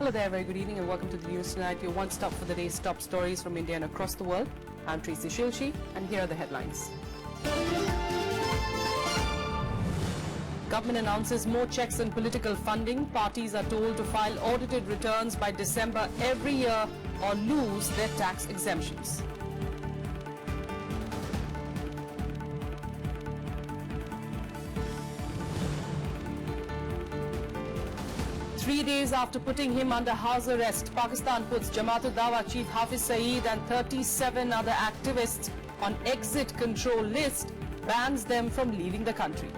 Hello there, very good evening and welcome to the news tonight. Your one stop for the day's top stories from India and across the world. I'm Tracy Shilshi and here are the headlines. Government announces more checks on political funding. Parties are told to file audited returns by December every year or lose their tax exemptions. Three days after putting him under house arrest, Pakistan puts Jamaat-ud-Dawa chief Hafiz Saeed and 37 other activists on exit control list, bans them from leaving the country.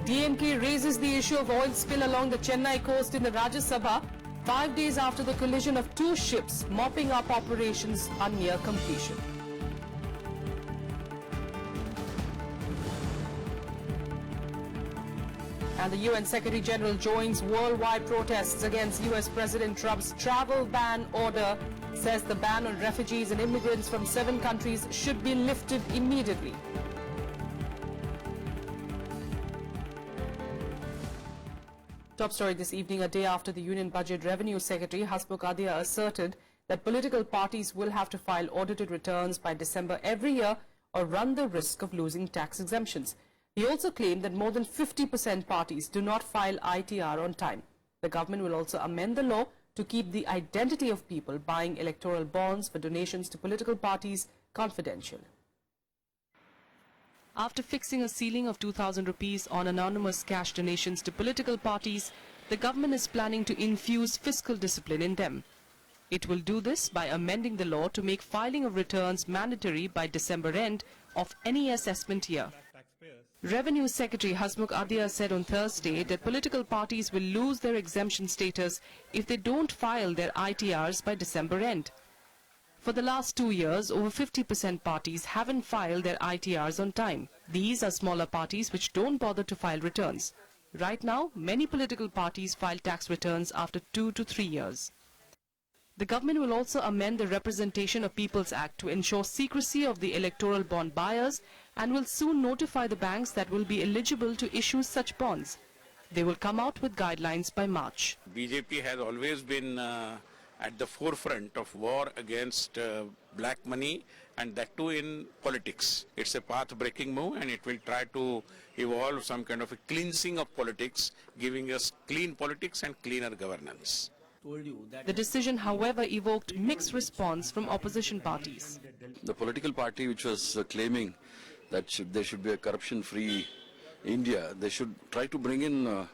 DMK raises the issue of oil spill along the Chennai coast in the Rajya Sabha, 5 days after the collision of two ships. Mopping up operations are near completion. And the UN Secretary General joins worldwide protests against US President Trump's travel ban order, says the ban on refugees and immigrants from 7 countries should be lifted immediately. Top story this evening, a day after the Union Budget Revenue Secretary Hasmukh Adhia asserted that political parties will have to file audited returns by December every year or run the risk of losing tax exemptions. He also claimed that more than 50% parties do not file ITR on time. The government will also amend the law to keep the identity of people buying electoral bonds for donations to political parties confidential. After fixing a ceiling of 2,000 rupees on anonymous cash donations to political parties, the government is planning to infuse fiscal discipline in them. It will do this by amending the law to make filing of returns mandatory by December end of any assessment year. Revenue Secretary Hasmukh Adhia said on Thursday that political parties will lose their exemption status if they don't file their ITRs by December end. For the last 2 years, over 50% parties haven't filed their ITRs on time. These are smaller parties which don't bother to file returns. Right now, many political parties file tax returns after 2 to 3 years. The government will also amend the Representation of People's Act to ensure secrecy of the electoral bond buyers and will soon notify the banks that will be eligible to issue such bonds. They will come out with guidelines by March. BJP has always been at the forefront of war against black money, and that too in politics. It's a path-breaking move and it will try to evolve some kind of a cleansing of politics, giving us clean politics and cleaner governance. The decision, however, evoked mixed response from opposition parties. The political party which was claiming that there should be a corruption-free India, they should try to bring in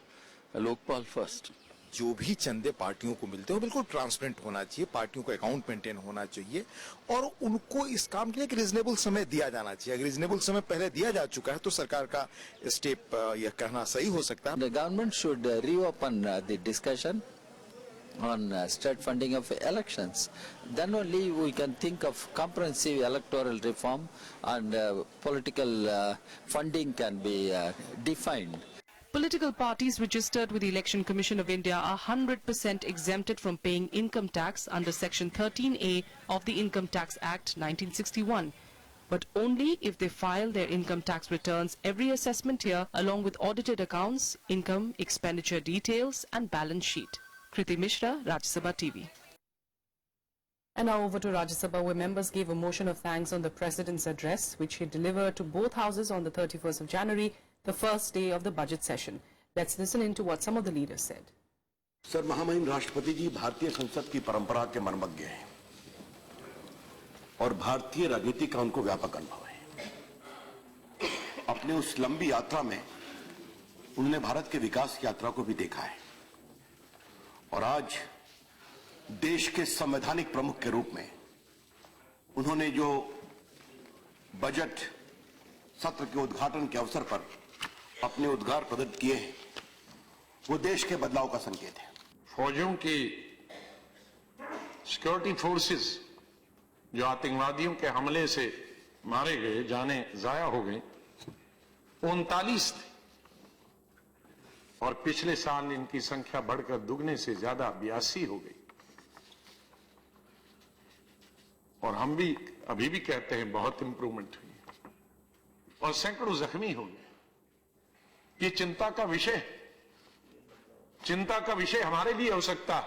Lokpal first. जो भी चंदे पार्टियों को मिलते हो बिल्कुल transparent होना चाहिए, पार्टियों का अकाउंट मेंटेन होना चाहिए और उनको इस काम के लिए एक रीजनेबल समय दिया जाना चाहिए. अगर रीजनेबल समय पहले दिया जा चुका है तो सरकार का स्टेप यह कहना सही हो सकता है. The government should reopen the discussion on state funding of elections. Then only we can think of comprehensive electoral reform and political funding can be defined. Political parties registered with the Election Commission of India are 100% exempted from paying income tax under Section 13A of the Income Tax Act 1961, but only if they file their income tax returns every assessment year along with audited accounts, income, expenditure details and balance sheet. Kriti Mishra, Rajya Sabha TV. And now over to Rajya Sabha, where members gave a motion of thanks on the President's address, which he delivered to both houses on the 31st of January, the first day of the budget session. Let's listen into what some of the leaders said. Sir, महामहिम राष्ट्रपति जी भारतीय संसद की परंपरा के मर्मज्ञ हैं और भारतीय राजनीति का उनको व्यापक अनुभव है. अपने उस लंबी यात्रा में उन्होंने भारत के विकास की यात्रा को भी देखा है और आज देश के संवैधानिक प्रमुख के रूप में उन्होंने जो बजट सत्र के उद्घाटन के अवसर पर अपने उद्गार प्रकट किए हैं वो देश के बदलाव का संकेत है. फौजों की सिक्योरिटी फोर्सेस जो आतंकवादियों के हमले से मारे गए, जाने जाया हो गए, 39 थे और पिछले साल इनकी संख्या बढ़कर दुगने से ज्यादा 82 हो गई. और हम भी अभी भी कहते हैं बहुत इंप्रूवमेंट हुई. और सैकड़ों जख्मी हो गए। ये चिंता का विषय हमारे लिए हो सकता है,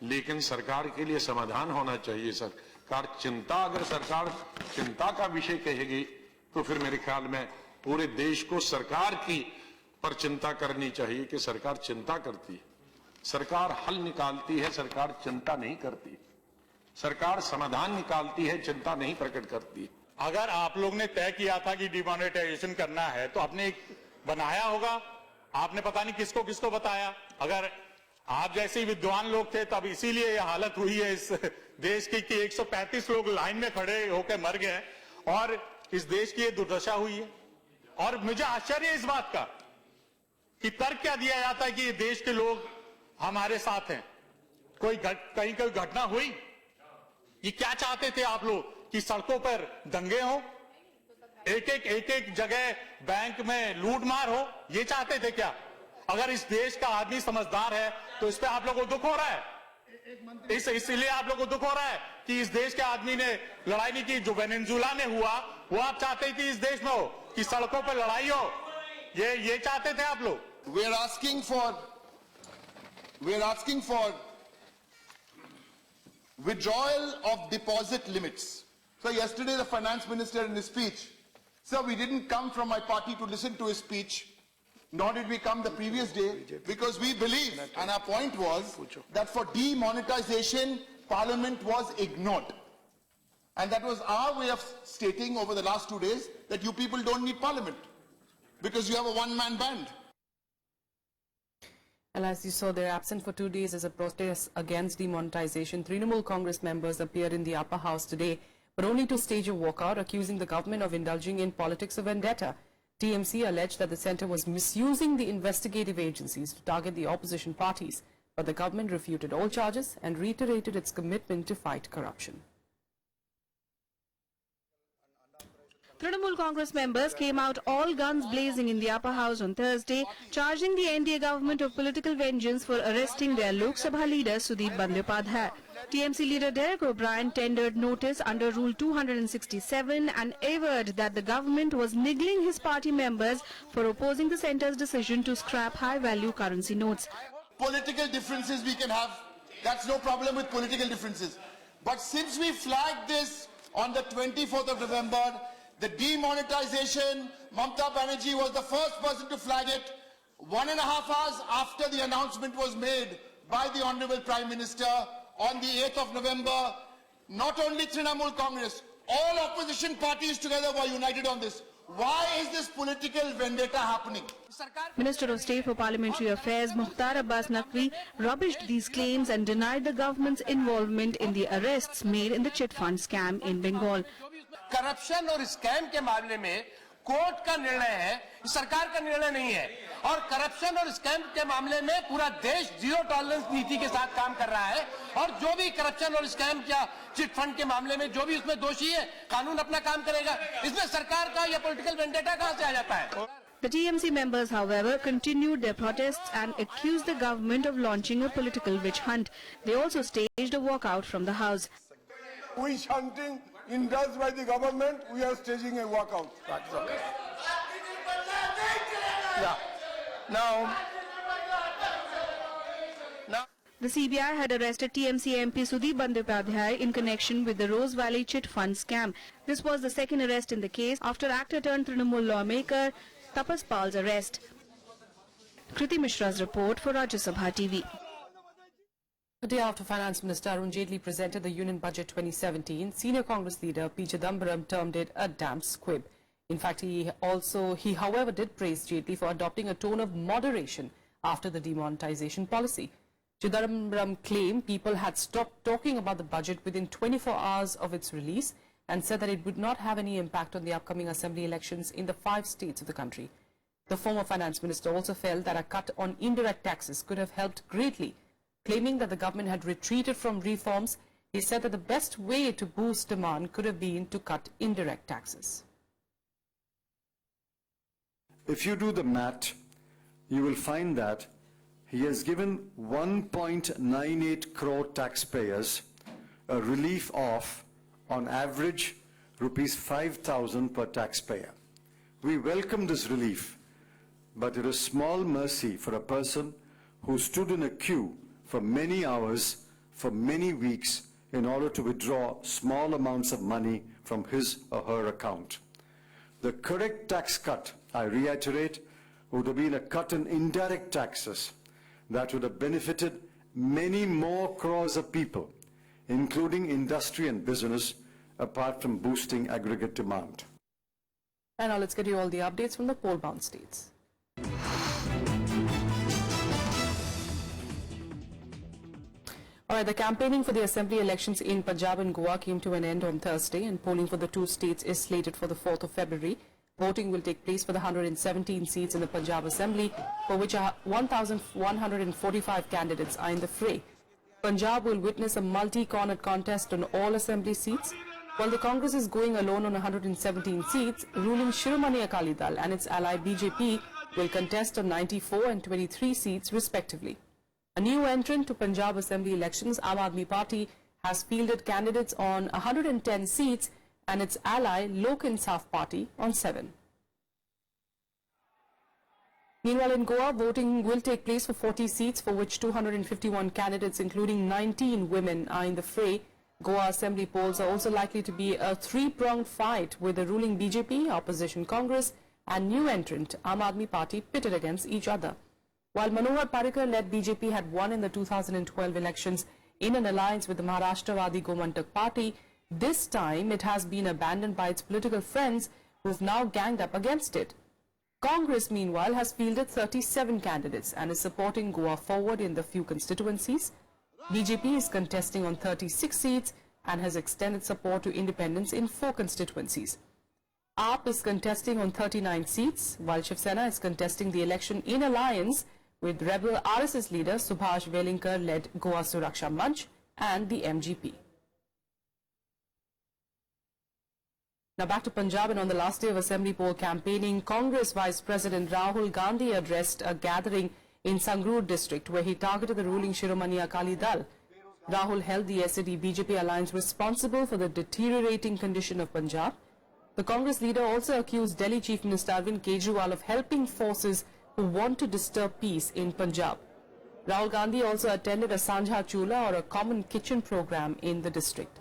लेकिन सरकार के लिए समाधान होना चाहिए। अगर सरकार चिंता का विषय कहेगी तो फिर मेरे ख्याल में पूरे देश को सरकार की पर चिंता करनी चाहिए कि सरकार चिंता करती है, सरकार हल निकालती है, सरकार चिंता नहीं करती, सरकार समाधान निकालती है, चिंता नहीं प्रकट करती। अगर आप लोग ने तय किया था कि डिमोनेटाइजेशन करना है तो आपने बनाया होगा, आपने पता नहीं किसको किसको बताया। अगर आप जैसे ही विद्वान लोग थे तब इसीलिए यह हालत हुई है इस देश की कि 135 लोग लाइन में खड़े होकर मर गए और इस देश की ये दुर्दशा हुई है। और मुझे आश्चर्य है इस बात का कि तर्क क्या दिया जाता है कि ये देश के लोग हमारे साथ हैं। कहीं कोई घटना हुई? ये क्या चाहते थे आप लोग कि सड़कों पर दंगे हो, एक जगह बैंक में लूट मार हो? ये चाहते थे क्या? अगर इस देश का आदमी समझदार है तो इस पे आप लोगों को दुख हो रहा है, इसलिए आप लोगों को दुख हो रहा है कि इस देश के आदमी ने लड़ाई नहीं की। जो वेनेजुएला में हुआ वो आप चाहते थे इस देश में हो कि सड़कों पर लड़ाई हो? ये चाहते थे आप लोग। We are asking for withdrawal of deposit limits. So yesterday the finance minister in his speech, sir, we didn't come from my party to listen to his speech, nor did we come the previous day, because we believe, and our point was, that for demonetization, Parliament was ignored. And that was our way of stating over the last 2 days that you people don't need Parliament, because you have a one-man band. And as you saw, they're absent for 2 days as a protest against demonetization. Trinamool Congress members appeared in the upper house today, but only to stage a walkout, accusing the government of indulging in politics of vendetta. TMC alleged that the centre was misusing the investigative agencies to target the opposition parties, but the government refuted all charges and reiterated its commitment to fight corruption. Trinamool Congress members came out all guns blazing in the upper house on Thursday, charging the NDA government of political vengeance for arresting their Lok Sabha leader Sudeep Bandyopadhyay. TMC leader Derek O'Brien tendered notice under Rule 267 and averred that the government was niggling his party members for opposing the centre's decision to scrap high-value currency notes. Political differences we can have, that's no problem with political differences. But since we flagged this on the 24th of November, the demonetization, Mamata Banerjee was the first person to flag it 1.5 hours after the announcement was made by the Honorable Prime Minister on the 8th of November. Not only Trinamool Congress, all opposition parties together were united on this. Why is this political vendetta happening? Minister of State for Parliamentary Affairs Mukhtar Abbas Naqvi rubbished these claims and denied the government's involvement in the arrests made in the chit fund scam in Bengal. Corruption और scam के मामले में court का निर्णय है, सरकार का निर्णय नहीं है। और करप्शन और स्कैम के मामले में पूरा देश जीरो टॉलरेंस नीति के साथ काम कर रहा है और जो भी करप्शन और स्कैम या चिट फंड के मामले में जो भी उसमें दोषी है, कानून अपना काम करेगा। इसमें सरकार का या पॉलिटिकल वेंडेटा कहां से आ जाता है? The TMC members, however, continued their protests and accused the government of launching a political witch hunt. They also staged a walkout from the house. Witch hunting indulged by the government, we are staging a walkout. Yeah. Now, the CBI had arrested TMC MP Sudeep Bandyopadhyay in connection with the Rose Valley chit fund scam. This was the second arrest in the case after actor-turned-Trinamool lawmaker Tapas Pal's arrest. Kriti Mishra's report for Rajya Sabha TV. A day after Finance Minister Arun Jaitley presented the Union Budget 2017, senior Congress leader P. Chidambaram termed it a damp squib. In fact, he however did praise Jaitley for adopting a tone of moderation after the demonetization policy. Chidambaram claimed people had stopped talking about the budget within 24 hours of its release and said that it would not have any impact on the upcoming assembly elections in the 5 states of the country. The former finance minister also felt that a cut on indirect taxes could have helped greatly. Claiming that the government had retreated from reforms, he said that the best way to boost demand could have been to cut indirect taxes. If you do the math, you will find that he has given 1.98 crore taxpayers a relief of, on average, rupees 5,000 per taxpayer. We welcome this relief, but it is small mercy for a person who stood in a queue for many hours, for many weeks, in order to withdraw small amounts of money from his or her account. The correct tax cut, I reiterate, would have been a cut in indirect taxes that would have benefited many more crores of people, including industry and business, apart from boosting aggregate demand. And now let's get you all the updates from the poll-bound states. All right, the campaigning for the assembly elections in Punjab and Goa came to an end on Thursday, and polling for the two states is slated for the 4th of February. Voting will take place for the 117 seats in the Punjab Assembly, for which 1,145 candidates are in the fray. Punjab will witness a multi-cornered contest on all assembly seats. While the Congress is going alone on 117 seats, ruling Shiromani Akali Dal and its ally BJP will contest on 94 and 23 seats respectively. A new entrant to Punjab Assembly elections, Aam Aadmi Party, has fielded candidates on 110 seats and its ally Lok Insaf Party on 7. Meanwhile, in Goa, voting will take place for 40 seats, for which 251 candidates, including 19 women, are in the fray. Goa Assembly polls are also likely to be a three-pronged fight, with the ruling BJP, opposition Congress and new entrant Aam Aadmi Party pitted against each other. While Manohar Parrikar-led BJP had won in the 2012 elections in an alliance with the Maharashtra-Wadi Gomantak Party, this time it has been abandoned by its political friends, who have now ganged up against it. Congress, meanwhile, has fielded 37 candidates and is supporting Goa Forward in the few constituencies. BJP is contesting on 36 seats and has extended support to independents in 4 constituencies. AAP is contesting on 39 seats, while Shiv Sena is contesting the election in alliance with rebel RSS leader Subhash Velinkar-led Goa Suraksha Manch and the MGP. Now back to Punjab, and on the last day of Assembly poll campaigning, Congress Vice President Rahul Gandhi addressed a gathering in Sangrur district where he targeted the ruling Shiromani Akali Dal. Rahul held the SAD-BJP alliance responsible for the deteriorating condition of Punjab. The Congress leader also accused Delhi Chief Minister Arvind Kejriwal of helping forces who want to disturb peace in Punjab. Rahul Gandhi also attended a Sanjha Chula, or a common kitchen program, in the district.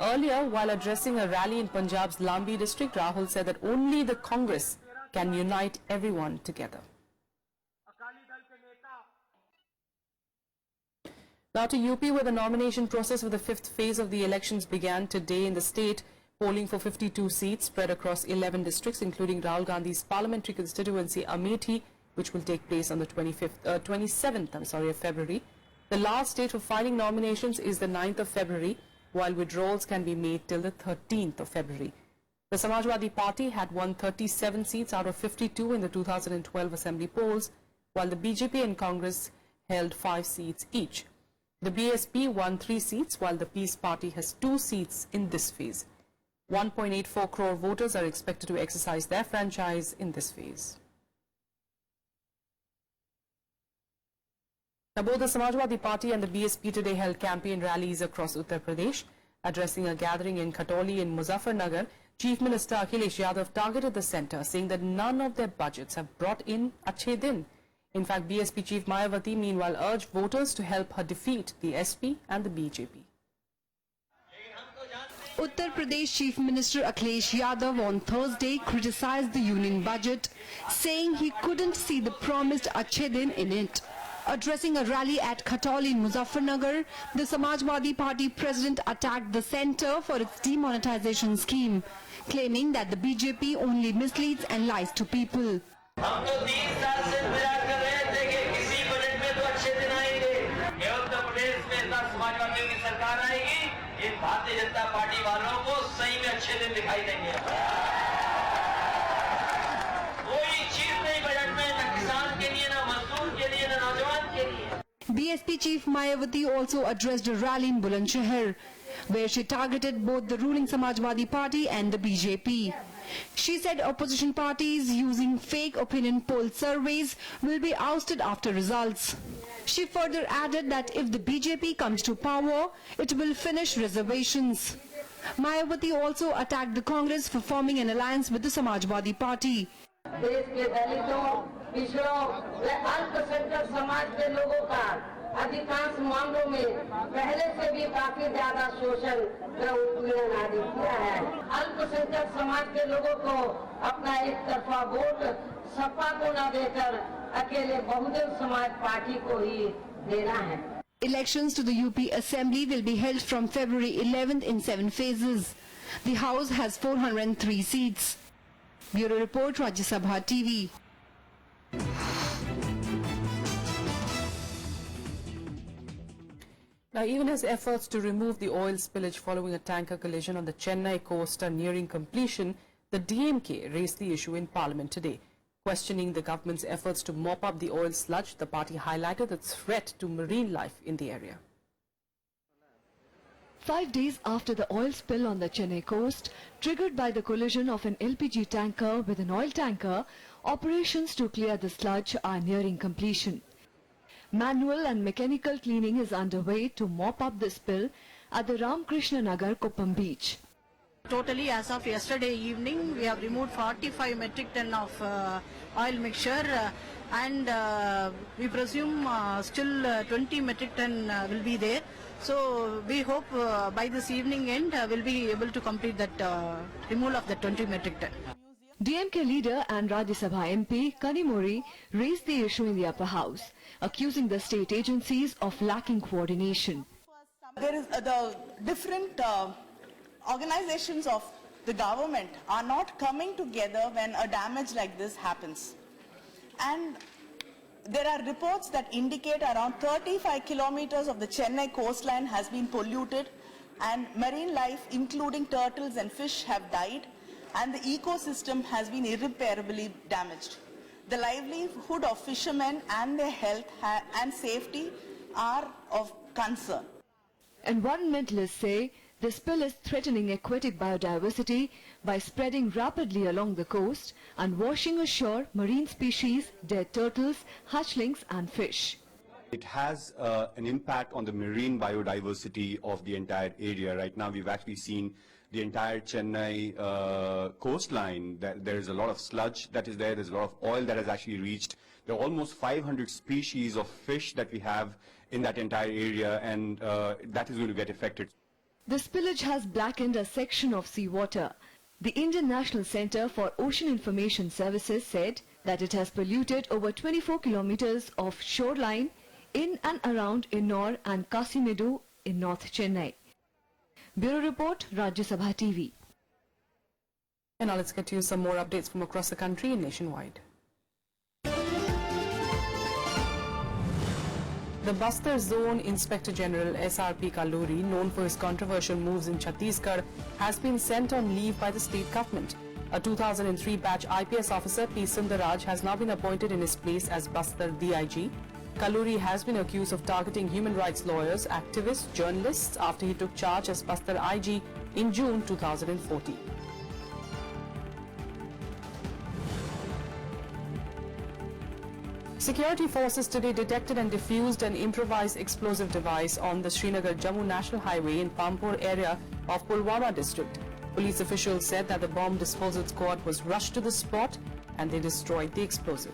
Earlier, while addressing a rally in Punjab's Lambi district, Rahul said that only the Congress can unite everyone together. Now to UP, where the nomination process for the 5th phase of the elections began today in the state. Polling for 52 seats spread across 11 districts, including Rahul Gandhi's parliamentary constituency Amethi, which will take place on the 27th of February. The last date for filing nominations is the 9th of February, while withdrawals can be made till the 13th of February. The Samajwadi Party had won 37 seats out of 52 in the 2012 Assembly polls, while the BJP and Congress held 5 seats each. The BSP won 3 seats, while the Peace Party has 2 seats in this phase. 1.84 crore voters are expected to exercise their franchise in this phase. Now, both the Samajwadi Party and the BSP today held campaign rallies across Uttar Pradesh. Addressing a gathering in Khatoli in Muzaffarnagar, Chief Minister Akhilesh Yadav targeted the centre, saying that none of their budgets have brought in Achhe Din. In fact, BSP Chief Mayawati meanwhile urged voters to help her defeat the SP and the BJP. Uttar Pradesh Chief Minister Akhilesh Yadav on Thursday criticized the union budget, saying he couldn't see the promised Achhe Din in it. Addressing a rally at Khatoli in Muzaffarnagar, the Samajwadi Party president attacked the centre for its demonetization scheme, claiming that the BJP only misleads and lies to people. BSP Chief Mayawati also addressed a rally in Bulandshahr, where she targeted both the ruling Samajwadi Party and the BJP. She said opposition parties using fake opinion poll surveys will be ousted after results. She further added that if the BJP comes to power, it will finish reservations. Mayawati also attacked the Congress for forming an alliance with the Samajwadi Party. देश के दलितों, पिछड़ों व अल्पसंख्यक समाज के लोगों का अधिकांश मामलों में पहले से भी काफी ज्यादा शोषण व उत्पीड़न आदि किया है। अल्पसंख्यक समाज के लोगों को अपना एक तरफा वोट सपा को न देकर अकेले बहुजन समाज पार्टी को ही देना है। Elections to the UP Assembly will be held from February 11th in 7 phases. The House has 403 seats. Bureau Report, Rajya Sabha TV. Now, even as efforts to remove the oil spillage following a tanker collision on the Chennai coast are nearing completion, the DMK raised the issue in Parliament today. Questioning the government's efforts to mop up the oil sludge, the party highlighted its threat to marine life in the area. 5 days after the oil spill on the Chennai coast, triggered by the collision of an LPG tanker with an oil tanker, operations to clear the sludge are nearing completion. Manual and mechanical cleaning is underway to mop up the spill at the Ramakrishna Nagar Kuppam beach. Totally, as of yesterday evening, we have removed 45 metric ton of oil mixture and we presume still 20 metric ton will be there. So we hope by this evening end we'll be able to complete that removal of the 20 metric ton. DMK leader and Rajya Sabha MP Kanimuri raised the issue in the upper house, accusing the state agencies of lacking coordination. There is the different organizations of the government are not coming together when a damage like this happens. And there are reports that indicate around 35 kilometers of the Chennai coastline has been polluted and marine life, including turtles and fish, have died, and the ecosystem has been irreparably damaged. The livelihood of fishermen and their health and safety are of concern. Environmentalists say the spill is threatening aquatic biodiversity by spreading rapidly along the coast and washing ashore marine species, dead turtles, hatchlings and fish. It has an impact on the marine biodiversity of the entire area. Right now we've actually seen the entire Chennai coastline. There is a lot of sludge that is there. There's a lot of oil that has actually reached. There are almost 500 species of fish that we have in that entire area, and that is going to get affected. The spillage has blackened a section of seawater. The Indian National Centre for Ocean Information Services said that it has polluted over 24 kilometers of shoreline in and around Ennore and Kasimedu in North Chennai. Bureau Report, Rajya Sabha TV. And now let's get to some more updates from across the country and nationwide. The Bastar Zone Inspector General SRP Kalluri, known for his controversial moves in Chhattisgarh, has been sent on leave by the state government. A 2003 batch IPS officer, P. Sundaraj, has now been appointed in his place as Bastar DIG. Kalluri has been accused of targeting human rights lawyers, activists, journalists after he took charge as Bastar IG in June 2014. Security forces today detected and defused an improvised explosive device on the Srinagar-Jammu National Highway in Pampur area of Pulwama district. Police officials said that the bomb disposal squad was rushed to the spot and they destroyed the explosive.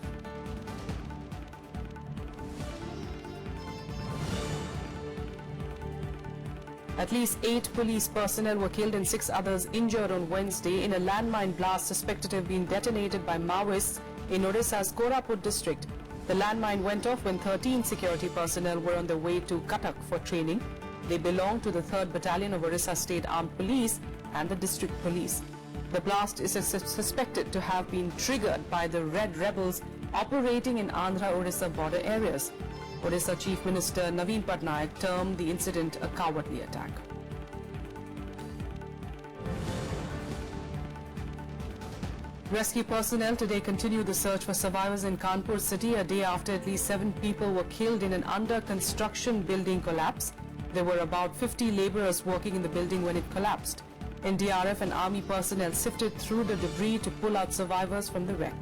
At least 8 police personnel were killed and 6 others injured on Wednesday in a landmine blast suspected to have been detonated by Maoists in Odisha's Koraput district. The landmine went off when 13 security personnel were on their way to Cuttack for training. They belong to the 3rd Battalion of Orissa State Armed Police and the District Police. The blast is suspected to have been triggered by the Red Rebels operating in Andhra-Orissa border areas. Odisha Chief Minister Naveen Patnaik termed the incident a cowardly attack. Rescue personnel today continue the search for survivors in Kanpur city a day after at least 7 people were killed in an under-construction building collapse. There were about 50 laborers working in the building when it collapsed. NDRF and army personnel sifted through the debris to pull out survivors from the wreck.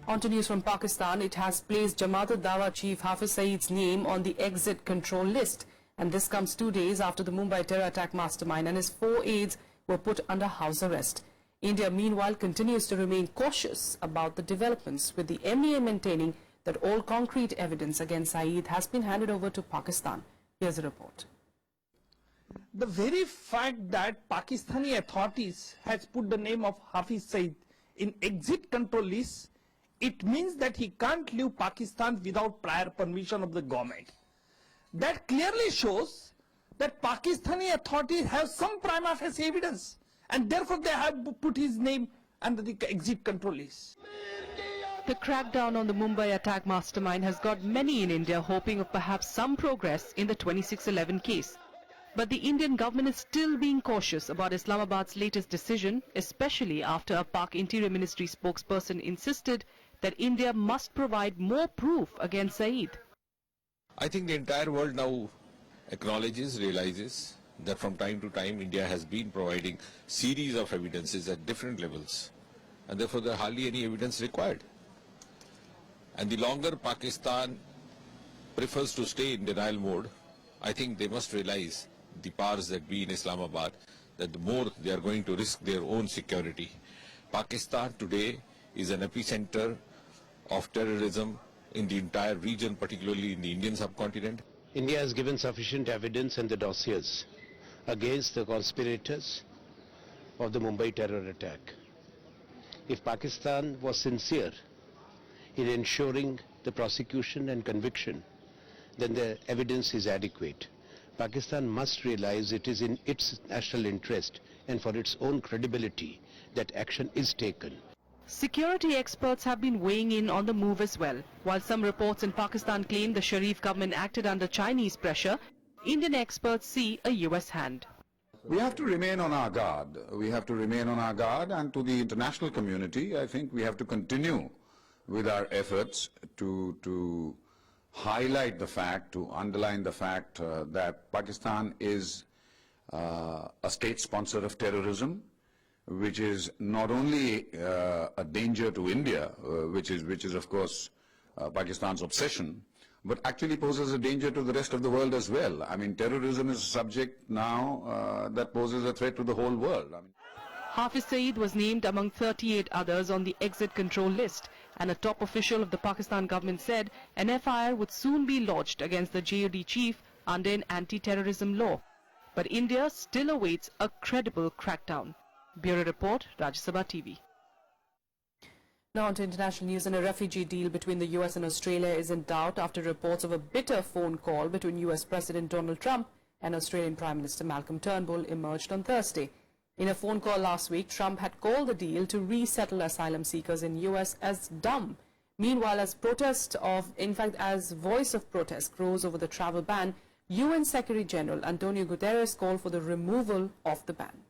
On to news from Pakistan. It has placed Jamaat ud-Dawa chief Hafiz Saeed's name on the exit control list. And this comes 2 days after the Mumbai terror attack mastermind and his 4 aides were put under house arrest. India, meanwhile, continues to remain cautious about the developments, with the MEA maintaining that all concrete evidence against Saeed has been handed over to Pakistan. Here's a report. The very fact that Pakistani authorities has put the name of Hafiz Saeed in exit control list, it means that he can't leave Pakistan without prior permission of the government. That clearly shows that Pakistani authorities have some prima facie evidence, and therefore they have put his name under the exit control list. The crackdown on the Mumbai attack mastermind has got many in India hoping of perhaps some progress in the 2611 case. But the Indian government is still being cautious about Islamabad's latest decision, especially after a Pak Interior Ministry spokesperson insisted that India must provide more proof against Saeed. I think the entire world now acknowledges, realizes that from time to time India has been providing series of evidences at different levels, and therefore there are hardly any evidence required. And the longer Pakistan prefers to stay in denial mode, I think they must realize, the powers that be in Islamabad, that the more they are going to risk their own security. Pakistan today is an epicenter of terrorism in the entire region, particularly in the Indian subcontinent. India has given sufficient evidence in the dossiers against the conspirators of the Mumbai terror attack. If Pakistan was sincere in ensuring the prosecution and conviction, then the evidence is adequate. Pakistan must realize it is in its national interest and for its own credibility that action is taken. Security experts have been weighing in on the move as well. While some reports in Pakistan claim the Sharif government acted under Chinese pressure, Indian experts see a US hand. We have to remain on our guard. We have to remain on our guard, and to the international community, I think we have to continue with our efforts to highlight the fact, to underline the fact that Pakistan is a state sponsor of terrorism, which is not only a danger to India, which is of course Pakistan's obsession, but actually poses a danger to the rest of the world as well. I mean, terrorism is a subject now that poses a threat to the whole world. Hafiz Saeed was named among 38 others on the exit control list, and a top official of the Pakistan government said an FIR would soon be lodged against the JOD chief under an anti-terrorism law. But India still awaits a credible crackdown. Bureau Report, Rajya Sabha TV. Now on to international news. And a refugee deal between the US and Australia is in doubt after reports of a bitter phone call between US President Donald Trump and Australian Prime Minister Malcolm Turnbull emerged on Thursday. In a phone call last week, Trump had called the deal to resettle asylum seekers in US as dumb. Meanwhile, as voice of protest grows over the travel ban, UN Secretary General Antonio Guterres called for the removal of the ban.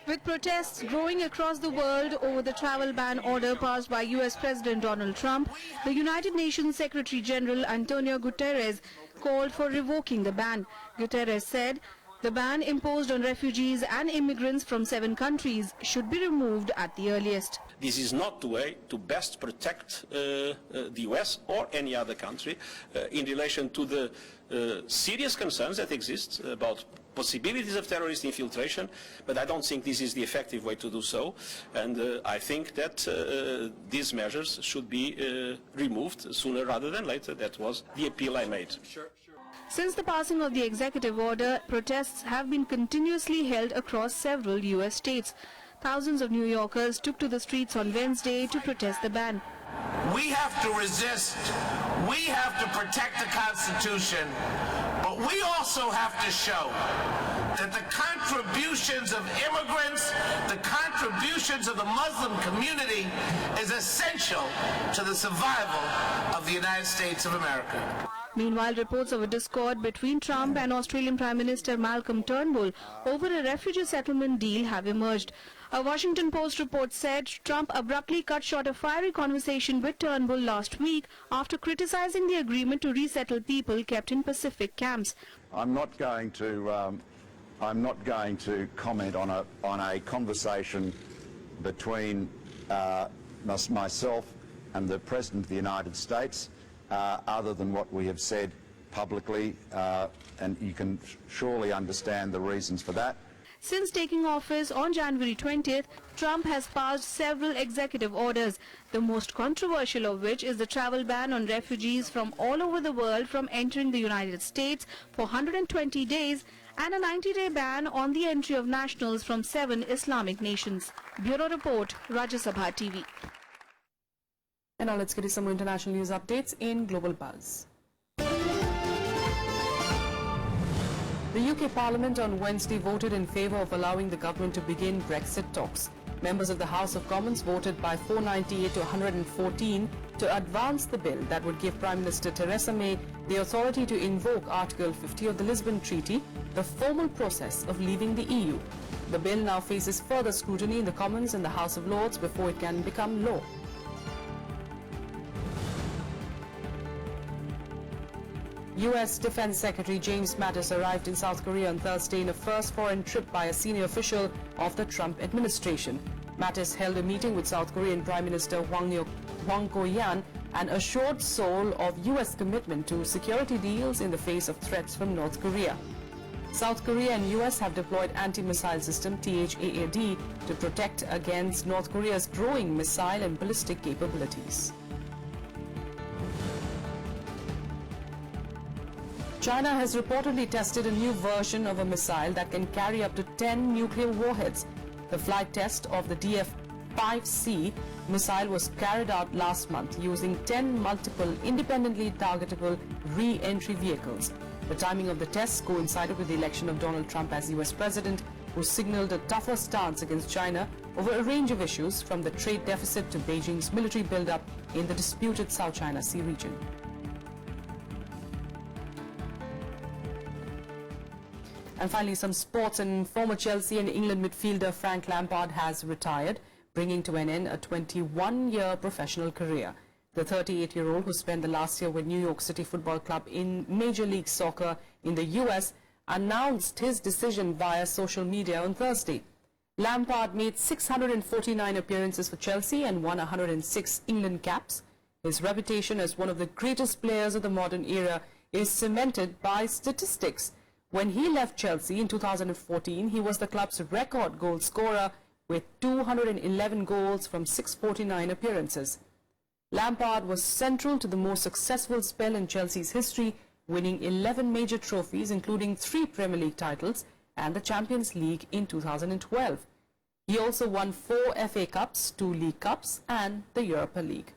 With protests growing across the world over the travel ban order passed by US President Donald Trump, the United Nations Secretary General Antonio Guterres called for revoking the ban. Guterres said the ban imposed on refugees and immigrants from 7 countries should be removed at the earliest. This is not the way to best protect the US or any other country in relation to the serious concerns that exist about possibilities of terrorist infiltration, but I don't think this is the effective way to do so, and I think that these measures should be removed sooner rather than later. That was the appeal I made. Since the passing of the executive order, protests have been continuously held across several US states. Thousands of New Yorkers took to the streets on Wednesday to protest the ban. We have to resist. We have to protect the Constitution. But we also have to show that the contributions of immigrants, the contributions of the Muslim community is essential to the survival of the United States of America. Meanwhile, reports of a discord between Trump and Australian Prime Minister Malcolm Turnbull over a refugee settlement deal have emerged. A Washington Post report said Trump abruptly cut short a fiery conversation with Turnbull last week after criticizing the agreement to resettle people kept in Pacific camps. I'm not going to comment on a conversation between myself and the President of the United States, other than what we have said publicly, and you can surely understand the reasons for that. Since taking office on January 20th, Trump has passed several executive orders, the most controversial of which is the travel ban on refugees from all over the world from entering the United States for 120 days and a 90-day ban on the entry of nationals from 7 Islamic nations. Bureau Report, Rajya Sabha TV. And now let's get to some more international news updates in Global Buzz. The UK Parliament on Wednesday voted in favour of allowing the government to begin Brexit talks. Members of the House of Commons voted by 498 to 114 to advance the bill that would give Prime Minister Theresa May the authority to invoke Article 50 of the Lisbon Treaty, the formal process of leaving the EU. The bill now faces further scrutiny in the Commons and the House of Lords before it can become law. US Defense Secretary James Mattis arrived in South Korea on Thursday in a first foreign trip by a senior official of the Trump administration. Mattis held a meeting with South Korean Prime Minister Hwang Ko-yan and assured Seoul of US commitment to security deals in the face of threats from North Korea. South Korea and US have deployed anti-missile system THAAD to protect against North Korea's growing missile and ballistic capabilities. China has reportedly tested a new version of a missile that can carry up to 10 nuclear warheads. The flight test of the DF-5C missile was carried out last month using 10 multiple independently targetable re-entry vehicles. The timing of the tests coincided with the election of Donald Trump as US President, who signaled a tougher stance against China over a range of issues from the trade deficit to Beijing's military buildup in the disputed South China Sea region. And finally, some sports, and former Chelsea and England midfielder Frank Lampard has retired, bringing to an end a 21-year professional career. The 38-year-old, who spent the last year with New York City Football Club in Major League Soccer in the US, announced his decision via social media on Thursday. Lampard made 649 appearances for Chelsea and won 106 England caps. His reputation as one of the greatest players of the modern era is cemented by statistics. When he left Chelsea in 2014, he was the club's record goal scorer with 211 goals from 649 appearances. Lampard was central to the most successful spell in Chelsea's history, winning 11 major trophies, including 3 Premier League titles and the Champions League in 2012. He also won 4 FA Cups, 2 League Cups and the Europa League.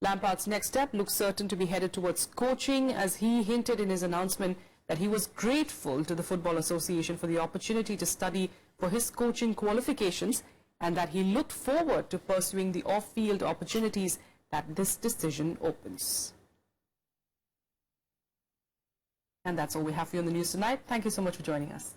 Lampard's next step looks certain to be headed towards coaching, as he hinted in his announcement that he was grateful to the Football Association for the opportunity to study for his coaching qualifications, and that he looked forward to pursuing the off-field opportunities that this decision opens. And that's all we have for you on the news tonight. Thank you so much for joining us.